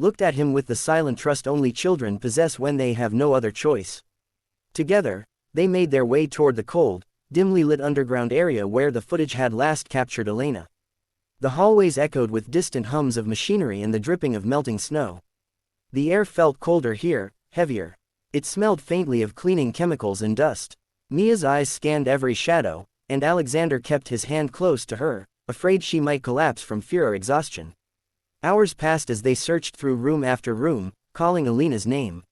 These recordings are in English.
looked at him with the silent trust only children possess when they have no other choice. Together, they made their way toward the cold, dimly lit underground area where the footage had last captured Elena. The hallways echoed with distant hums of machinery and the dripping of melting snow. The air felt colder here, heavier. It smelled faintly of cleaning chemicals and dust. Mia's eyes scanned every shadow, and Alexander kept his hand close to her, afraid she might collapse from fear or exhaustion. Hours passed as they searched through room after room, calling Elena's name.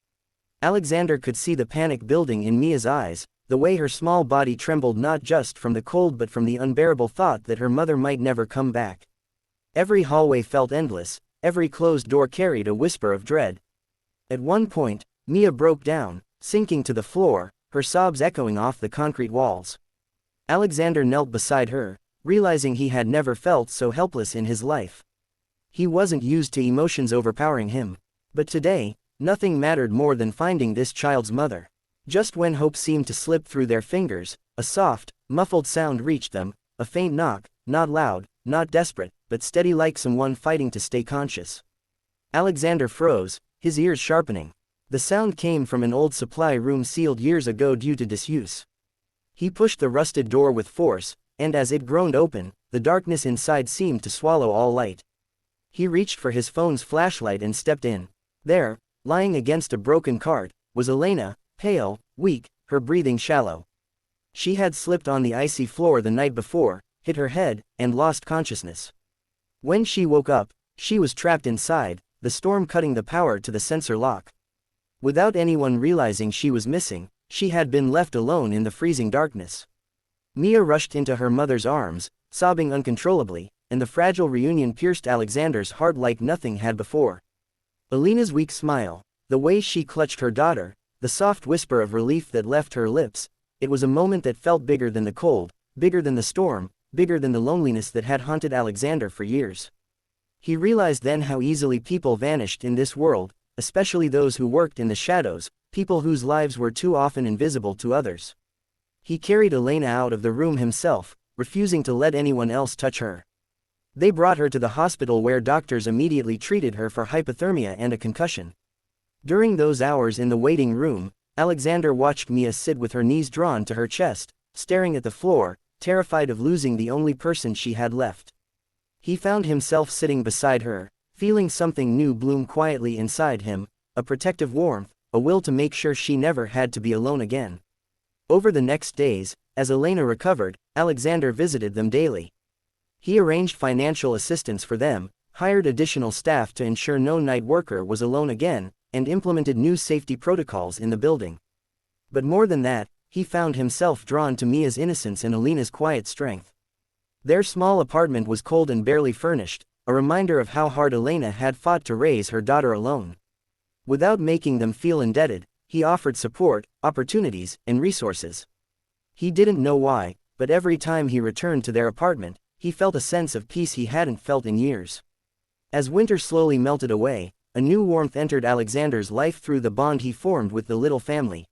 Alexander could see the panic building in Mia's eyes, the way her small body trembled not just from the cold but from the unbearable thought that her mother might never come back. Every hallway felt endless, every closed door carried a whisper of dread. At one point, Mia broke down, sinking to the floor, her sobs echoing off the concrete walls. Alexander knelt beside her, realizing he had never felt so helpless in his life. He wasn't used to emotions overpowering him. But today, nothing mattered more than finding this child's mother. Just when hope seemed to slip through their fingers, a soft, muffled sound reached them, a faint knock, not loud, not desperate, but steady like someone fighting to stay conscious. Alexander froze, his ears sharpening. The sound came from an old supply room sealed years ago due to disuse. He pushed the rusted door with force, and as it groaned open, the darkness inside seemed to swallow all light. He reached for his phone's flashlight and stepped in. There, lying against a broken cart, was Elena, pale, weak, her breathing shallow. She had slipped on the icy floor the night before, hit her head, and lost consciousness. When she woke up, she was trapped inside, the storm cutting the power to the sensor lock. Without anyone realizing she was missing, she had been left alone in the freezing darkness. Mia rushed into her mother's arms, sobbing uncontrollably, and the fragile reunion pierced Alexander's heart like nothing had before. Elena's weak smile, the way she clutched her daughter, the soft whisper of relief that left her lips, it was a moment that felt bigger than the cold, bigger than the storm, bigger than the loneliness that had haunted Alexander for years. He realized then how easily people vanished in this world, especially those who worked in the shadows, people whose lives were too often invisible to others. He carried Elena out of the room himself, refusing to let anyone else touch her. They brought her to the hospital where doctors immediately treated her for hypothermia and a concussion. During those hours in the waiting room, Alexander watched Mia sit with her knees drawn to her chest, staring at the floor, terrified of losing the only person she had left. He found himself sitting beside her, feeling something new bloom quietly inside him, a protective warmth, a will to make sure she never had to be alone again. Over the next days, as Elena recovered, Alexander visited them daily. He arranged financial assistance for them, hired additional staff to ensure no night worker was alone again, and implemented new safety protocols in the building. But more than that, he found himself drawn to Mia's innocence and Elena's quiet strength. Their small apartment was cold and barely furnished, a reminder of how hard Elena had fought to raise her daughter alone. Without making them feel indebted, he offered support, opportunities, and resources. He didn't know why, but every time he returned to their apartment, he felt a sense of peace he hadn't felt in years. As winter slowly melted away, a new warmth entered Alexander's life through the bond he formed with the little family.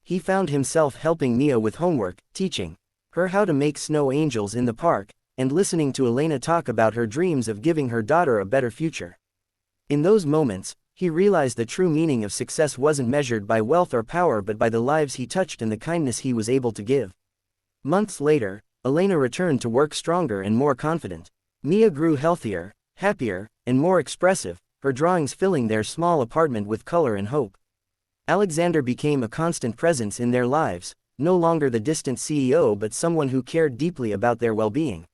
He found himself helping Mia with homework, teaching her how to make snow angels in the park, and listening to Elena talk about her dreams of giving her daughter a better future. In those moments, he realized the true meaning of success wasn't measured by wealth or power but by the lives he touched and the kindness he was able to give. Months later, Elena returned to work stronger and more confident. Mia grew healthier, happier, and more expressive, her drawings filling their small apartment with color and hope. Alexander became a constant presence in their lives, no longer the distant CEO but someone who cared deeply about their well-being.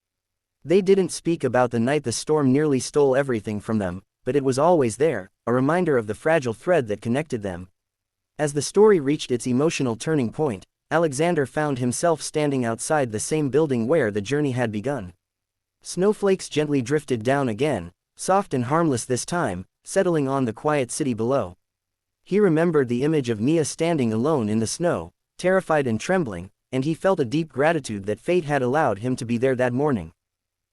They didn't speak about the night the storm nearly stole everything from them, but it was always there, a reminder of the fragile thread that connected them. As the story reached its emotional turning point, Alexander found himself standing outside the same building where the journey had begun. Snowflakes gently drifted down again, soft and harmless this time, settling on the quiet city below. He remembered the image of Mia standing alone in the snow, terrified and trembling, and he felt a deep gratitude that fate had allowed him to be there that morning.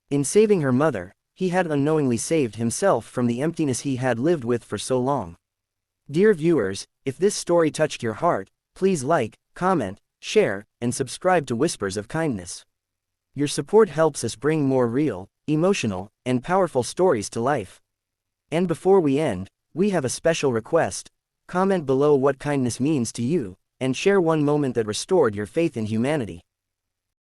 In saving her mother, he had unknowingly saved himself from the emptiness he had lived with for so long. Dear viewers, if this story touched your heart, please like, comment, share, and subscribe to Whispers of Kindness. Your support helps us bring more real, emotional, and powerful stories to life. And before we end, we have a special request. Comment below what kindness means to you, and share one moment that restored your faith in humanity.